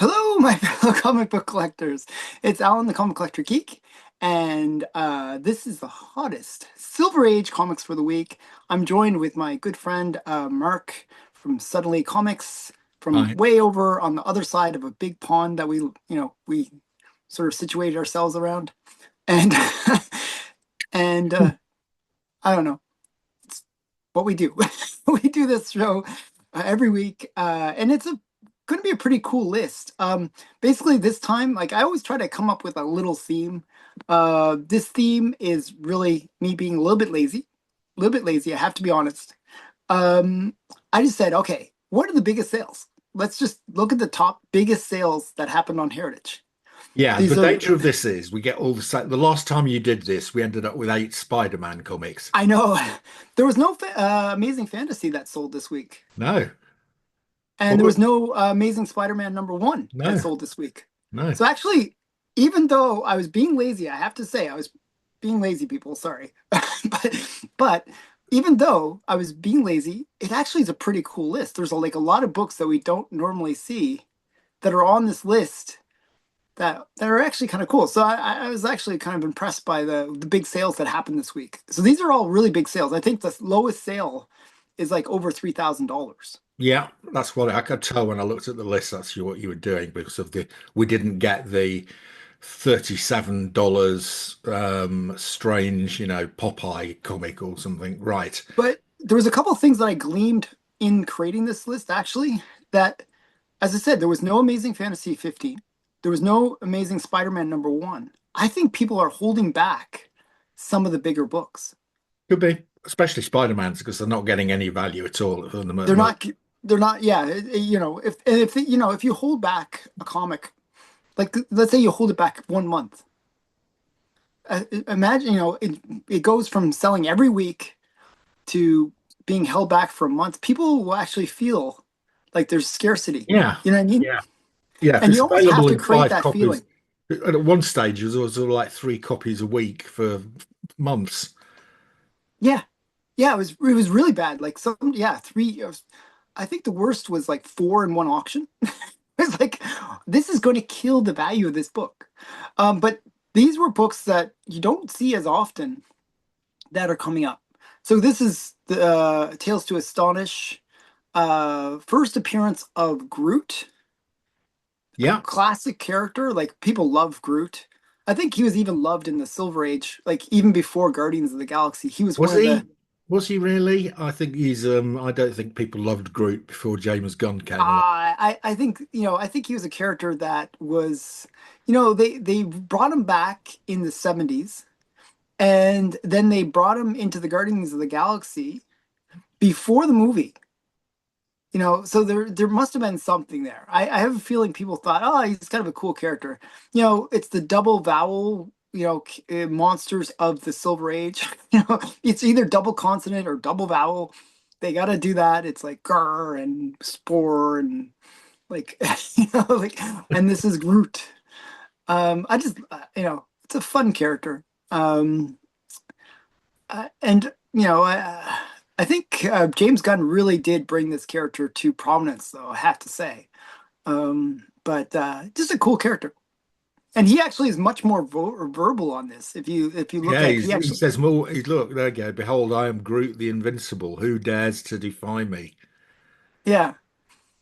Hello, my fellow comic book collectors. It's Alan, the Comic Collector Geek, and this is the hottest Silver Age comics for the week. I'm joined with my good friend Mark from Suddenly Comics, from Hi. way over on the other side of a big pond that we sort of situated ourselves around, and and I don't know, it's what we do. We do this show every week, and it's a going to be a pretty cool list. Basically, this time, like I always try to come up with a little theme. This theme is really me being a little bit lazy, a little bit lazy. I have to be honest. Um, I just said, okay, what are the biggest sales? Let's just look at the top biggest sales that happened on Heritage. Yeah, the These are, danger of this is we get all the same. The last time you did this, we ended up with 8 Spider-Man comics. I know, there was no Amazing Fantasy that sold this week. No. And What there were, was no Amazing Spider-Man #1 that no, sold this week. no. So actually, even though I was being lazy, I have to say I was being lazy, people, sorry. But even though I was being lazy, it actually is a pretty cool list. There's like a lot of books that we don't normally see that are on this list that are actually kind of cool. So I was actually kind of impressed by the big sales that happened this week. So these are all really big sales. I think the lowest sale is like over $3,000. Yeah, that's what I could tell when I looked at the list. That's what you were doing because of the we didn't get the $37 strange, Popeye comic or something. Right. But there was a couple of things that I gleamed in creating this list actually that, as I said, there was no Amazing Fantasy 15. There was no Amazing Spider-Man #1. I think people are holding back some of the bigger books. Could be, especially Spider-Man's because they're not getting any value at all from the They're not they're not yeah, if you hold back a comic, like let's say you hold it back 1 month. Imagine, it goes from selling every week to being held back for a month. People will actually feel like there's scarcity. Yeah. You know what I mean? Yeah. Yeah, if And it's you almost have available to in create five that copies, feeling. at one stage it was sort of like 3 copies a week for months. Yeah. Yeah, it was really bad. Like three. I think the worst was like four in one auction. It's like this is going to kill the value of this book. But these were books that you don't see as often that are coming up. So this is the Tales to Astonish, first appearance of Groot, a Yeah. classic character. Like people love Groot. I think he was even loved in the Silver Age, like even before Guardians of the Galaxy. He was Was one of the he? Was he really? I think he's I don't think people loved Groot before James Gunn came along. I think I think he was a character that was, they brought him back in the '70s, and then they brought him into the Guardians of the Galaxy before the movie. So there must have been something there. I have a feeling people thought, oh, he's kind of a cool character. It's the double vowel, monsters of the Silver Age. It's either double consonant or double vowel. They got to do that. It's like grr and spore and like like, and this is Groot. I just it's a fun character. And I think James Gunn really did bring this character to prominence, though I have to say. But just a cool character, and he actually is much more verbal on this. If you look Yeah, at, he he actually, says more. He's look there you go. Behold, I am Groot the Invincible. Who dares to defy me? yeah,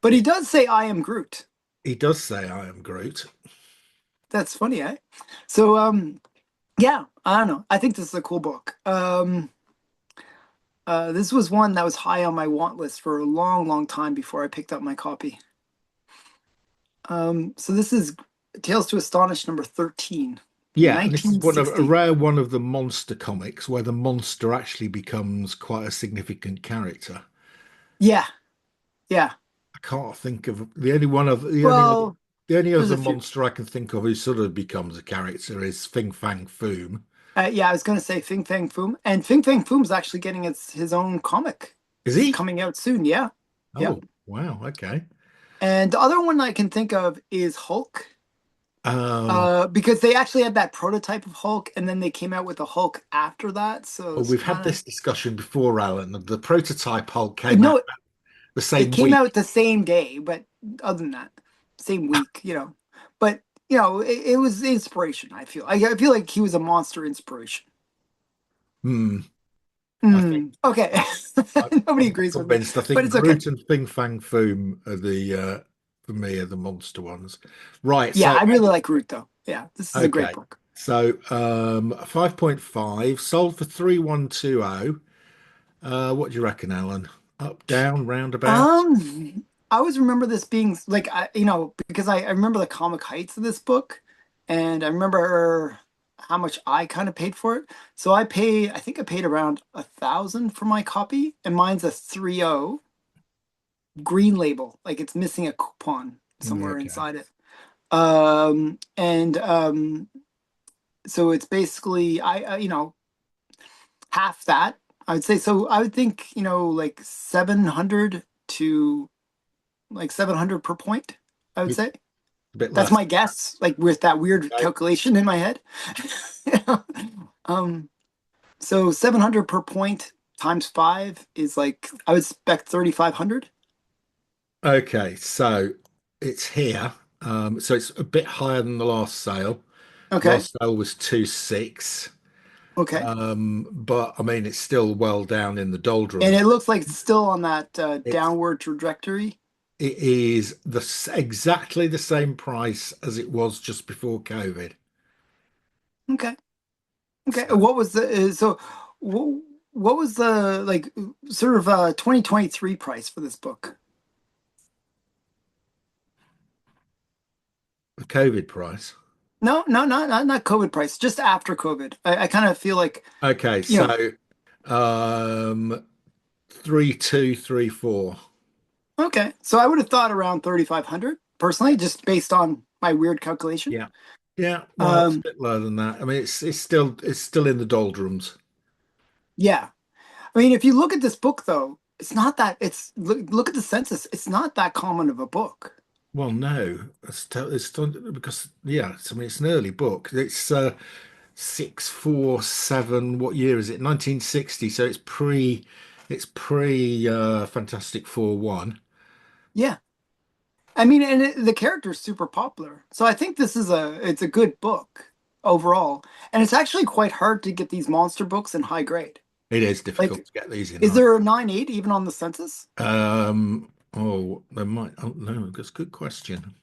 but he does say, "I am Groot." He does say I am Groot. That's funny, eh? So yeah, I don't know. I think this is a cool book. This was one that was high on my want list for a long, long time before I picked up my copy. So this is Tales to Astonish #13 from Yeah, and this is one of a 1960. rare one of the monster comics where the monster actually becomes quite a significant character. Yeah, yeah. I can't think of Well, the only there's other a few. monster I can think of who sort of becomes a character is Fing Fang Foom. Yeah, I was going to say Fing Fang Foom, and Fing Fang Foom's actually getting his own comic. Is It's he? coming out soon. Yeah, yeah. Oh, wow. Okay. And the other one I can think of is Hulk. Um, Because they actually had that prototype of Hulk, and then they came out with a Hulk after that. So well, it's we've had kind this discussion before, Alan. The prototype Hulk of came out no, the it same came week. out the same day, but other than that. same week, you know. But it was inspiration. I feel like he was a monster inspiration. Hmm. I think Okay, nobody I'm not agrees with me, convinced. I but think it's okay. Groot and Fing Fang Foom are the for me are the monster ones. Right. Yeah, So I really like Root though. Yeah, this is a great okay. book. So 5.5 sold for 3120. What do you reckon, Alan? Up, down, roundabout? I always remember this being like because I remember the comic heights of this book, and I remember how much I kind of paid for it. So I think I paid around 1,000 for my copy, and mine's a 3.0 green label, like it's missing a coupon somewhere Okay. inside it. And so it's basically half that. I would say so. I would think like 700 to like 700 per point, I would A say. bit That's less. my guess, like with that weird Okay. calculation in my head. um, so 700 per point times five is like, I would expect 3,500. Okay, so it's here. So it's a bit higher than the last sale. Okay. Last sale was 2.6. Okay. But I mean it's still well down in the And doldrums. it looks like it's still on that It's downward trajectory. it is exactly the same price as it was just before COVID. Okay. Okay. So What was the, what was the like sort of 2023 price for this book? the COVID price. No, no, not COVID price, just after COVID. I kind of feel like, Okay, you know, so 3234. okay. So I would have thought around 3,500 personally, just based on my weird calculation. Yeah. Yeah, well, it's a Um, bit lower than that. I mean, it's still in the doldrums. yeah. I mean, if you look at this book though, it's not that look at the census. It's not that common of a book. Well, no, because yeah, I mean, it's an early book. It's 647. What year is it? 1960. So it's pre Fantastic Four one. Yeah. I mean, and the character's super popular. So I think it's a good book overall. And it's actually quite hard to get these monster books in high grade. It is difficult Like, to get these in is high. there a 9.8 even on the census? Oh, there might. Oh no, that's a good question.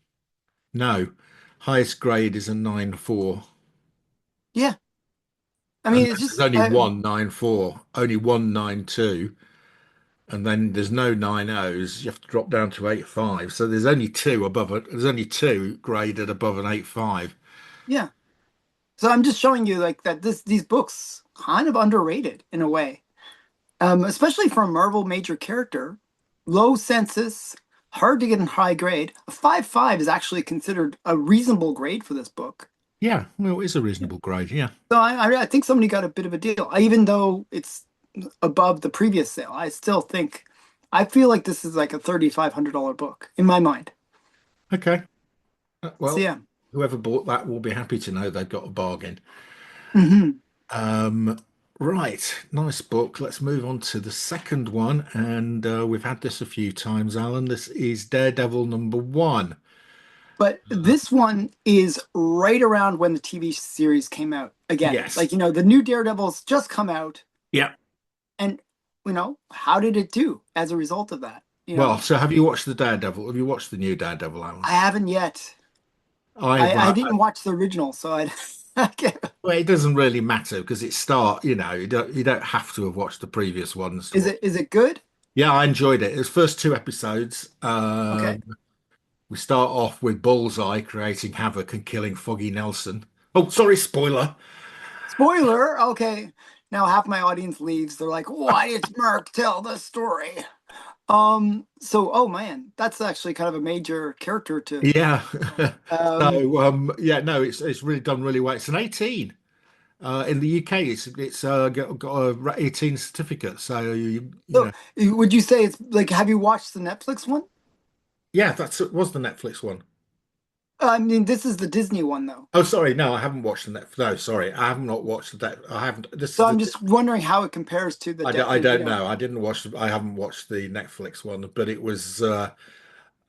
No, highest grade is a 9.4. Yeah. I And mean, then it's there's just only one 9.4, only one 9.2, and then there's no 9.0s. You have to drop down to 8.5. So there's only two above it. There's only two graded above an 8.5. yeah. So I'm just showing you like that these books kind of underrated in a way. Especially for a Marvel major character, low census, hard to get in high grade. A 5.5 is actually considered a reasonable grade for this book. Yeah, well, it's a reasonable grade. Yeah. So I think somebody got a bit of a deal. Even though it's above the previous sale, I still think I feel like this is like a $3,500 book in my mind. Okay. So Well, yeah. whoever bought that will be happy to know they've got a bargain. Hmm. Um, right. Nice book. Let's move on to the second one. And we've had this a few times, Alan. This is Daredevil number one. But this one is right around when the TV series came out again. Yes. Like, the new Daredevil's just come out. Yeah. And, how did it do as a result of that? Well, so have you watched the Daredevil? Have you watched the new Daredevil, I Alan? haven't yet. I've I didn't watch the original, so I can't- well, it doesn't really matter because you don't have to have watched the previous ones to watch. is it good? Yeah, I enjoyed it. It was first two episodes. Okay. We start off with Bullseye creating havoc and killing Foggy Nelson. Oh, sorry, spoiler. Spoiler. Okay. Now half my audience leaves. They're like, "Why did Mark tell the story?" So oh man, that's actually kind of a major character to Yeah. um So yeah, no, it's really done really well. It's an 18. In the UK, it's got a 18 certificate. So so would you say it's like have you watched the Netflix one? yeah, it was the Netflix one. I mean, this is the Disney one though. Oh, sorry, no, I haven't watched the Netflix. No, sorry, I have not watched that. I haven't. This So is I'm the. just wondering how it compares to I don't know. I didn't watch. I haven't watched the Netflix one, but it was.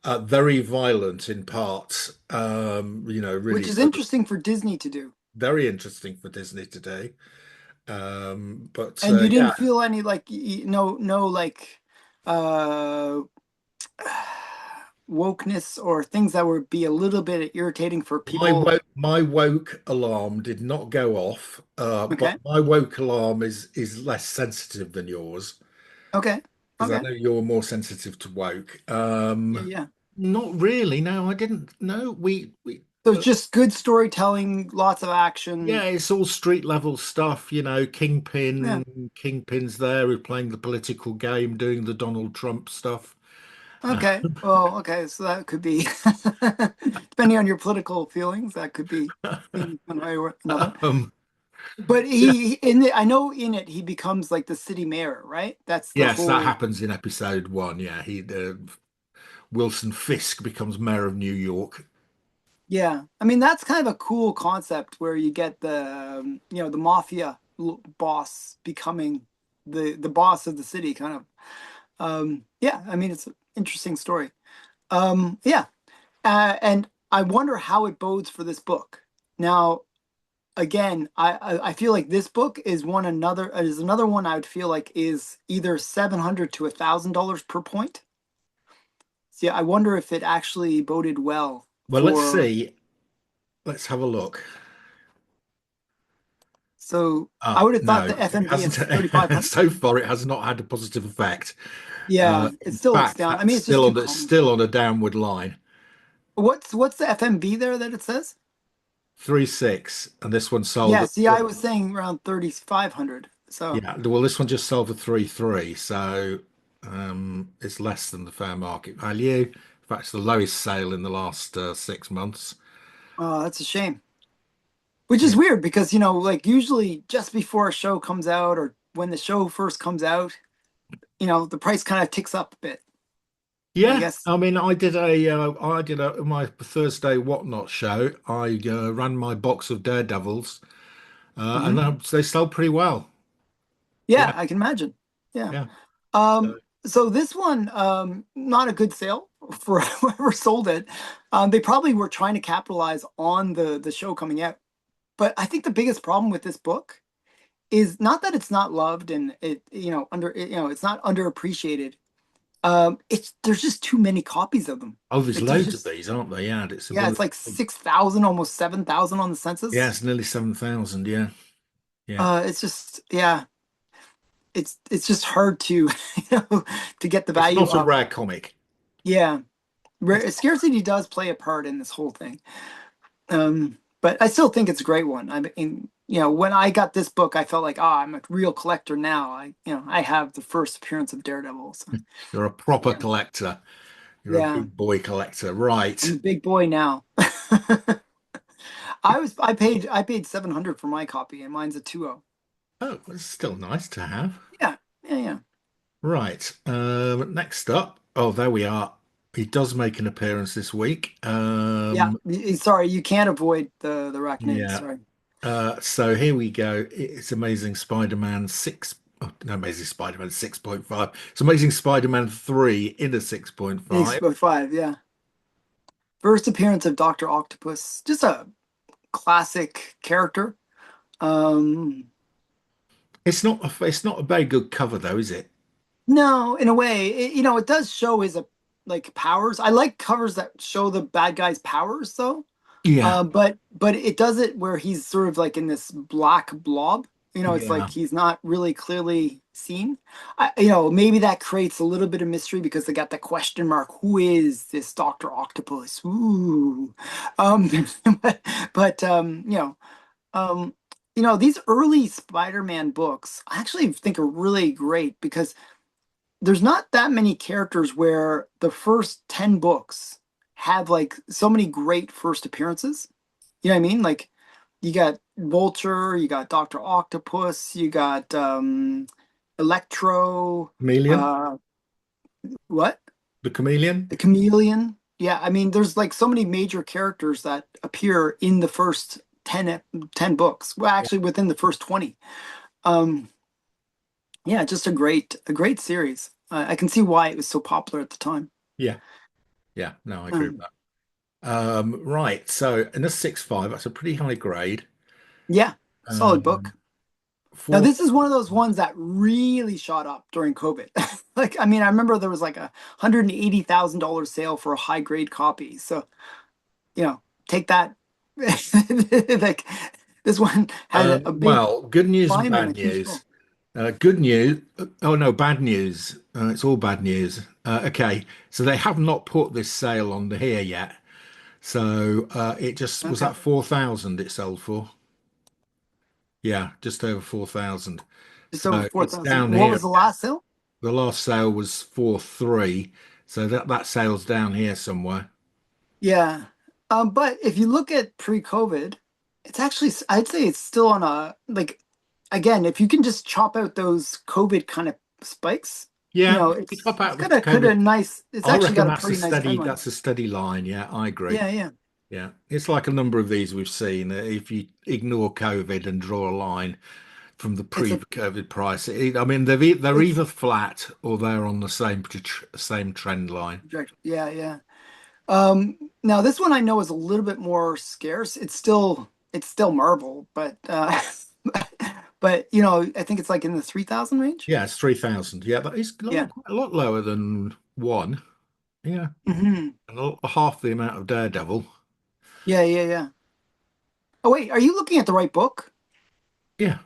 very violent in parts. Really which is sort of interesting for Disney to do. very interesting for Disney today. But And you yeah, didn't feel any like no like uh wokeness or things that would be a little bit irritating for people. my woke alarm did not go off, but Okay. my woke alarm is less sensitive than yours Okay. because I Okay. know you're more sensitive to woke. Yeah, yeah. Not really. No, I didn't. No, we So it's just good storytelling, lots of yeah, action. it's all street level stuff, Yeah. Kingpin's there who's playing the political game, doing the Donald Trump stuff. Okay. Well, okay. So that could be, depending on your political feelings, that could be in one way or another. Um, But yeah, I know in it, he becomes like the city mayor, right? That's the yes, that whole, happens in episode one. Yeah, Wilson Fisk becomes mayor of New York. yeah. I mean, that's kind of a cool concept where you get the mafia boss becoming the boss of the city, kind of. Yeah. I mean, it's an interesting story. Yeah. And I wonder how it bodes for this book. Now, again, I feel like this book is another one I would feel like is either 700 to $1,000 per point. So yeah, I wonder if it actually boded well Well, let's for. see. Let's have a look. So I Oh, would have thought no, the it FMV hasn't. is 3,500. So far, it has not had a positive effect. Yeah, it In still looks fact, down. I that's mean, it's just too it's common. still on a downward line. What's the FMV there that it says? 3.6, and this one sold Yeah, at see, I was saying around 3,500. So, yeah. Well, this one just sold for 3.3, so it's less than the fair market value. In fact, it's the lowest sale in the last 6 months. that's a shame. Which Yeah, is weird because, like usually just before a show comes out or when the show first comes out, the price kind of ticks up a bit. I yeah. guess. I mean, I did a my Thursday Whatnot show. I ran my box of Daredevils, and Hmm. they sold pretty well. Yeah, Yeah, I can imagine. Yeah. yeah. Um, so this one, not a good sale for whoever sold it. They probably were trying to capitalize on the show coming out. But I think the biggest problem with this book is not that it's not loved and it's not underappreciated. It's there's just too many copies of them. Oh, there's Like there's loads of just these, aren't there? Yeah, it's yeah, one it's of like 6,000, almost 7,000 on the yeah, census. it's nearly 7,000. Yeah, yeah. It's just yeah, it's just hard to to get the It's value not a up. rare comic. Yeah, It's scarcity does play a part in this whole thing. But I still think it's a great one. I mean, when I got this book, I felt like, I'm a real collector now. I have the first appearance of Daredevil. So You're a proper yeah, collector. You're a yeah, big boy collector, I'm right? a big boy now. I paid 700 for my copy, and mine's a 2.0. Oh, it's still nice to have. Yeah, yeah, yeah. Right. Next up. Oh, there we are. He does make an appearance this week. Yeah, sorry, you can't avoid the arachnid. Yeah. Sorry. So here we go. It's Amazing Spider-Man 6. Oh, no, Amazing Spider-Man 6.5. It's Amazing Spider-Man 3 in a Thanks 6.5. for 5, yeah. First appearance of Dr. Octopus. Just a classic character. Um, It's not a very good cover though, is it? no, in a way, it does show his like powers. I like covers that show the bad guy's powers, though. Yeah. But it does it where he's sort of like in this black blob. It's like Yeah. he's not really clearly seen. Maybe that creates a little bit of mystery because they got the question mark. Who is this Doctor Octopus? Ooh, um, but um, these early Spider-Man books I actually think are really great because there's not that many characters where the first 10 books have like so many great first appearances. You know what I mean? Like you got Vulture, you got Dr. Octopus, you got Electro, Chameleon? uh what? The chameleon? The Chameleon. Yeah, I mean there's like so many major characters that appear in the first 10 books. Well, actually within the first 20. Um yeah, just a great series. I can see why it was so popular at the time. Yeah. Yeah, no, I agree with Um, that. Right. So in a 6.5, that's a pretty high grade. yeah, solid Um, book. Now four. this is one of those ones that really shot up during COVID. Like, I mean, I remember there was like $180,000 sale for a high grade copy. So, you know, take that. Like, this one had a big Well, good news and climb and a bad huge news. fall. Good news. Oh no, bad news. It's all bad news. Okay, so they have not put this sale on the here yet. So it just was Okay, that 4,000 it sold for. Yeah, just over 4,000. just over So it's 4,000. down What here was the again. last sale? The last sale was 4.3. So that sale's down here somewhere. Yeah. But if you look at pre-COVID, it's actually, I'd say it's still on a, like, again, if you can just chop out those COVID kind of spikes, you Yeah, know, if you top it's out the got a COVID, nice, it's I actually reckon got a pretty nice trend line. that's a steady line. Yeah, I agree. Yeah, yeah. Yeah, it's like a number of these we've seen. If you ignore COVID and draw a line from the It's a, pre-COVID price, I mean they're it's, either flat or they're on the same trend line. yeah, yeah. Now this one I know is a little bit more scarce. It's still marble, but, but, you know, I think it's like in the 3,000 range. Yeah, it's 3,000. Yeah, that is Yeah. quite a lot lower than one. Yeah, Hmm. and half the amount of Daredevil. Yeah, yeah, yeah. Oh, wait, are you looking at the right book? Yeah.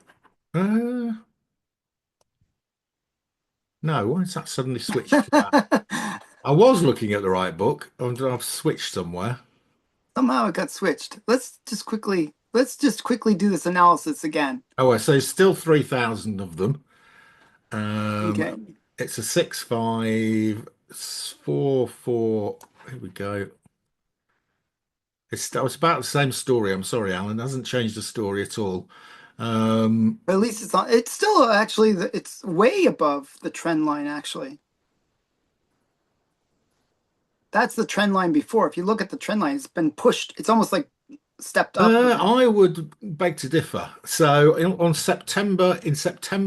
No, why has that suddenly switched to that? I was looking at the right book. I've switched somewhere. Somehow it got switched. Let's just quickly do this analysis again. Oh, I say still 3,000 of them. Okay. It's a 6.5, 4.4. Here we go. It's about the same story. I'm sorry, Alan. It hasn't changed the story at all. Um, But at least it's not, it's still actually, it's way above the trend line, actually. That's the trend line before. If you look at the trend line, it's been pushed. It's almost like stepped up a bit. I would beg to differ. So in September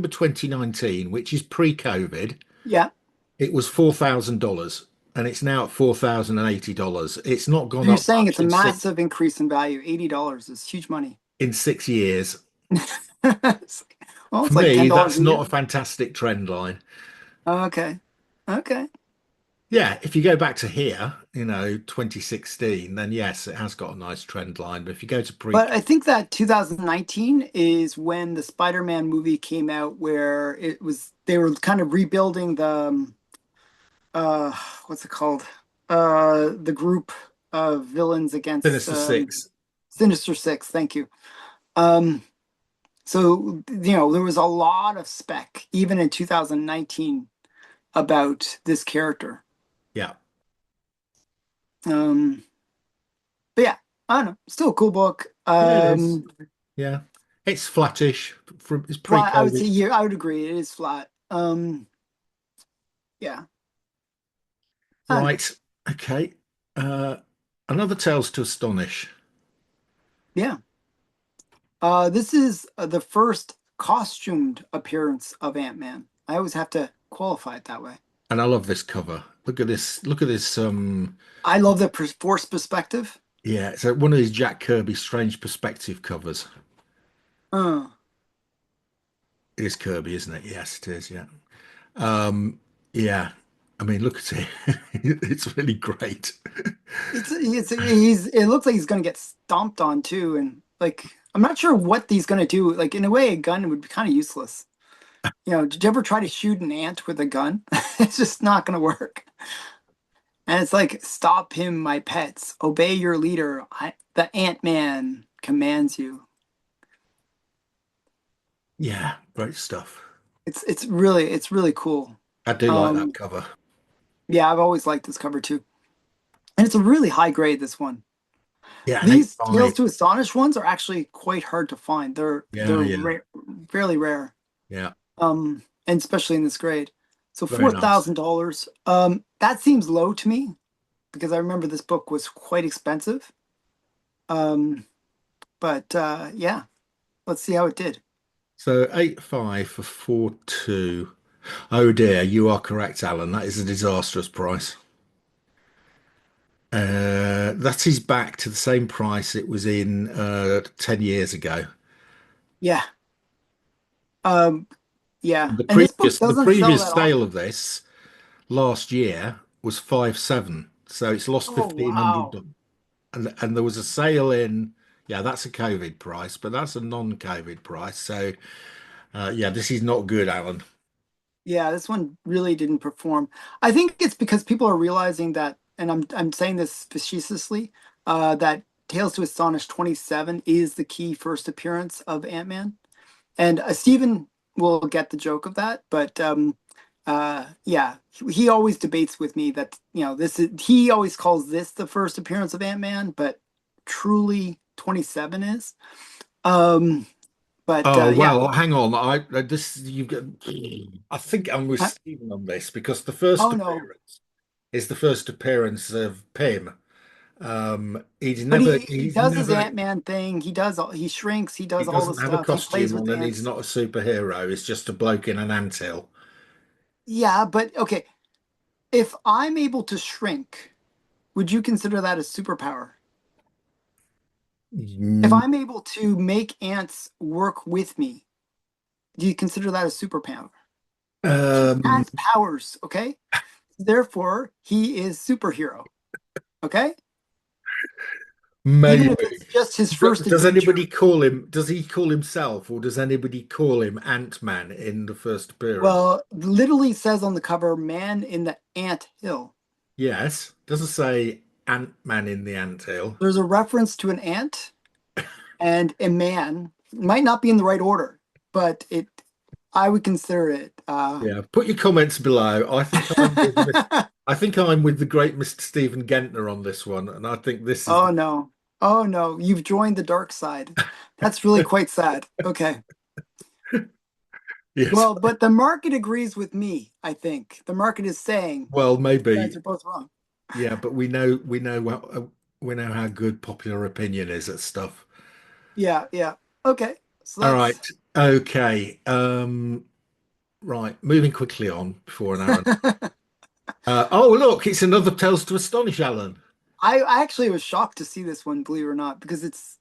2019, which is pre-COVID, Yeah. it was $4,000 and it's now at $4,080. It's not So gone you're up saying much it's a massive increase in value. $80 is huge money. in 6 years. Well, For it's like me, $10 that's a year. not a fantastic trend line. Okay. Okay. Yeah, if you go back to here, 2016, then yes, it has got a nice trend line. But if you go to pre, But I think that 2019 is when the Spider-Man movie came out, where it was they were kind of rebuilding the uh what's it called? The group of villains against Sinister Six, Sinister Six, thank you. Um so you know, there was a lot of spec even in 2019 about this character. yeah, Um but yeah, I don't know, still a cool book. yeah, it is. Yeah, it's flattish from it's Flat, I would say pre-COVID. yeah, I would agree. It is flat. Yeah. I don't know. Right, okay. Uh, another Tales to Astonish, Yeah. This is the first costumed appearance of Ant-Man. I always have to qualify it that way. and I love this cover. Look at this. Look at this. I love the force perspective. Yeah, it's one of these Jack Kirby strange perspective covers. Uh, It is Kirby, isn't it? Yes, it is. Yeah. Um, yeah. I mean, look at it. It's really great. it looks like he's gonna get stomped on too, and like I'm not sure what he's gonna do. Like in a way, a gun would be kind of useless. You know, did you ever try to shoot an ant with a gun? It's just not gonna work. And it's like, stop him, my pets. Obey your leader. The Ant-Man commands you. Yeah, great stuff. It's really cool. I do like that Um, cover. yeah, I've always liked this cover too. And it's a really high grade, this one. Yeah, an These Tales 8.5. to Astonish ones are actually quite hard to find. Yeah, yeah, Fairly rare. yeah. And especially in this grade. So Very nice. $4,000. That seems low to me because I remember this book was quite expensive. Um, but yeah, let's see how it did. So 8.5 for 4.2. Oh dear, you are correct, Alan. That is a disastrous price. That is back to the same price it was in 10 years ago. Yeah. Um, yeah. The And this book the doesn't sell previous that sale often. of this last year was 5.7, so it's lost Oh, wow. 1,500. And there was a sale in, yeah, that's a COVID price, but that's a non-COVID price. So yeah, this is not good, Alan. Yeah, this one really didn't perform. I think it's because people are realizing that, and I'm saying this facetiously, that Tales to Astonish 27 is the key first appearance of Ant-Man. And Stephen will get the joke of that, but yeah, he always debates with me that, this is he always calls this the first appearance of Ant-Man, but truly 27 is. Um, but Oh yeah. well, hang on. This you get. I think I'm with I- Stephen on this because the first oh no. appearance is the first appearance of Pym. But he He's does his never Ant-Man thing. He shrinks, he he does all the doesn't have a stuff. He plays costume with on and he's ants. not a superhero. He's just a bloke in an anthill. Yeah, but okay, if I'm able to shrink, would you consider that a superpower? If Mm, I'm able to make ants work with me, do you consider that a superpower? He Um, has powers, okay? Therefore, he is superhero, okay? Even if maybe. it's just his first Does adventure. anybody call him? Does he call himself, or does anybody call him Ant-Man in the first appearance? Well, literally says on the cover, man in the ant hill. Yes. Does it say Ant-Man in the anthill? There's a reference to an ant and a man. Might not be in the right order, but I would consider it. Yeah. Put your comments below. I think I'm with the great Mr. Stephen Gentner on this one, and I think this is Oh no. Oh no, you've joined the dark side. That's really quite sad. Okay. yes. Well, but the market agrees with me, I think. The market is saying Well, you guys maybe. are both wrong. Yeah, but we know how good popular opinion is at stuff. Yeah, yeah. Okay. So All right. that's Okay. Right. Moving quickly on before an hour. Oh, look, it's another Tales to Astonish, Alan. I actually was shocked to see this one, believe it or not, because it's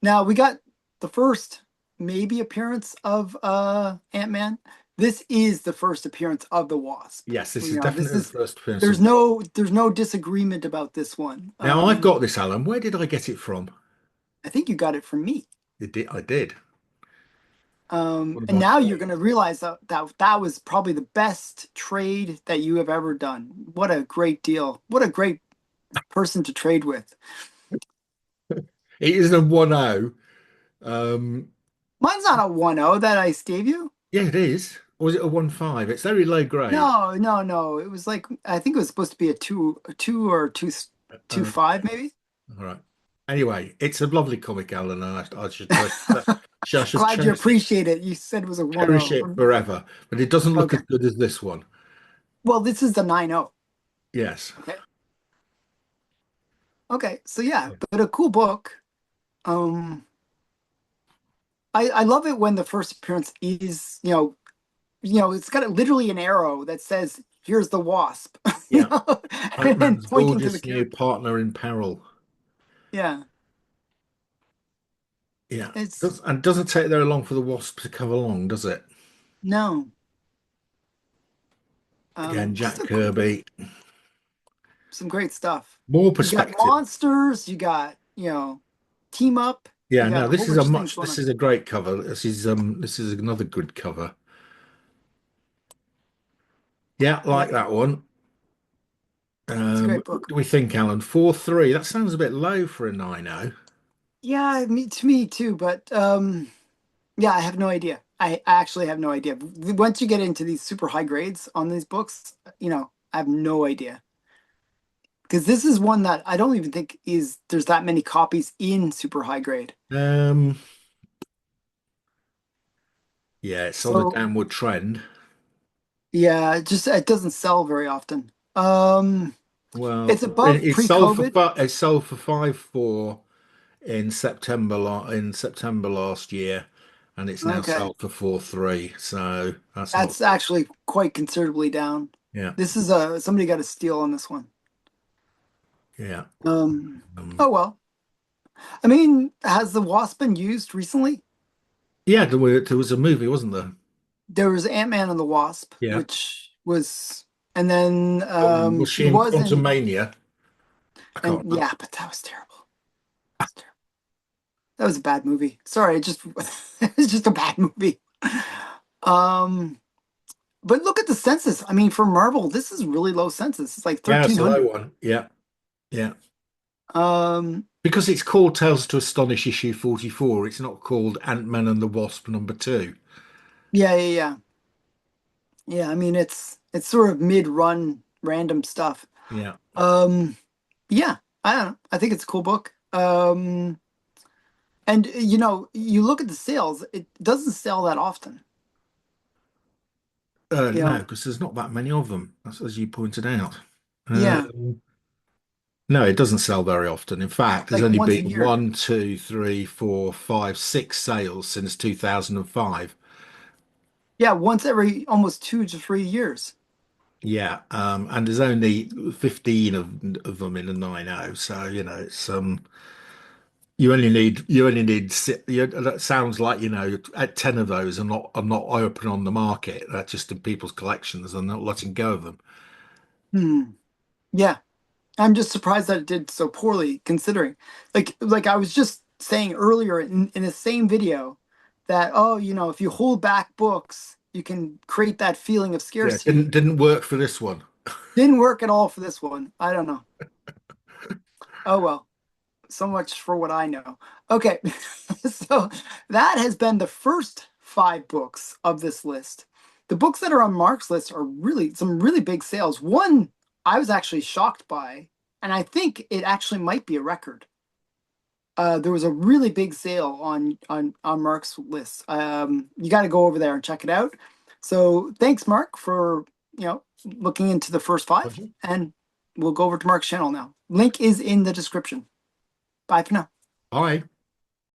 now we got the first maybe appearance of Ant-Man. This is the first appearance of the Wasp. Yes, this You is know, this definitely the is first appearance of. there's no disagreement about this one. Now I've got this, Alan. Where did I get it from? I think you got it from me. I did. One of And my now you're going to friends. realize that was probably the best trade that you have ever done. What a great deal. What a great person to trade with. It isn't a 1-0. Um, Mine's not a 1-0 that I gave you. yeah, it is. Or is it a 1-5? It's very low grade. No, no, no. It was like I think it was supposed to be a two or two five Okay. maybe. All right. Anyway, it's a lovely comic, Alan, and I should I should Glad you appreciate it. You said it was a cherish it 1-0. forever, but it doesn't look Okay. as good as this one. Well, this is the 9-0. Yes. Okay. Okay. So yeah, but a cool book. Um, I love it when the first appearance is, it's got literally an arrow that says, "Here's the wasp," Yeah. and Ant-Man's pointing to the gorgeous new character. partner in peril. Yeah, Yeah. it's And doesn't take very long for the wasp to come along, does it? no, Again, just Jack Kirby. some great stuff. More You got perspective. monsters, you got team up, you Yeah, got no, a whole bunch of things going this on. is a great cover. This is another good cover. Yeah, Yeah, like that one. it's a great What book. do we think, Alan? 4-3. That sounds a bit low for a 9-0. Yeah, to me too, but yeah, I have no idea. I actually have no idea. Once you get into these super high grades on these books, I have no idea. Because this is one that I don't even think there's that many copies in super high grade. Um, yeah, it's on a So downward trend. yeah, it doesn't sell very often. Well, It's above pre-COVID. it sold for 5.4 in September last year, and it's now Okay, sold for 4.3. So that's not that's actually quite considerably down. yeah. This is somebody got a steal on this one. Yeah. Um, Um, oh well. I mean, has the Wasp been used recently? yeah, there was a movie, wasn't there? There was Ant-Man and the Wasp, Yeah. which was, and then Was he she in was Quantum in, Mania? I can't and remember. yeah, but that was terrible. That was terrible. That was a bad movie. Sorry, it just it was just a bad movie. Um, but look at the census. I mean, for Marvel, this is really low census. It's like Yeah, it's a low 1,300. one. Yeah. Yeah. Um, Because it's called Tales to Astonish issue 44. It's not called Ant-Man and the Wasp number two. yeah, yeah, yeah. Yeah, I mean it's sort of mid-run random stuff. Yeah. Um, yeah, I don't know. I think it's a cool book. And you look at the sales, it doesn't sell that often. You No, know, because there's not that many of them, as you pointed out. yeah, No, it doesn't sell very often. In fact, there's like only once a been year. one, two, three, four, five, six sales since 2005. Yeah, once every almost 2 to 3 years. Yeah, and there's only 15 of them in a 9.0. So, it's you only need that sounds like, at 10 of those are not open on the market. They're just in people's collections and not letting go of them. Hmm. Yeah, I'm just surprised that it did so poorly considering. Like I was just saying earlier in the same video that if you hold back books, you can create that feeling of Yeah, didn't scarcity. didn't work for this one. Didn't work at all for this one. I don't know. Oh well, so much for what I know. Okay, so that has been the first 5 books of this list. The books that are on Mark's list are really some really big sales. One I was actually shocked by, and I think it actually might be a record. There was a really big sale on Mark's list. You got to go over there and check it out. So thanks, Mark, for looking into the first 5, Pleasure. and we'll go over to Mark's channel now. Link is in the description. Bye for now. Bye.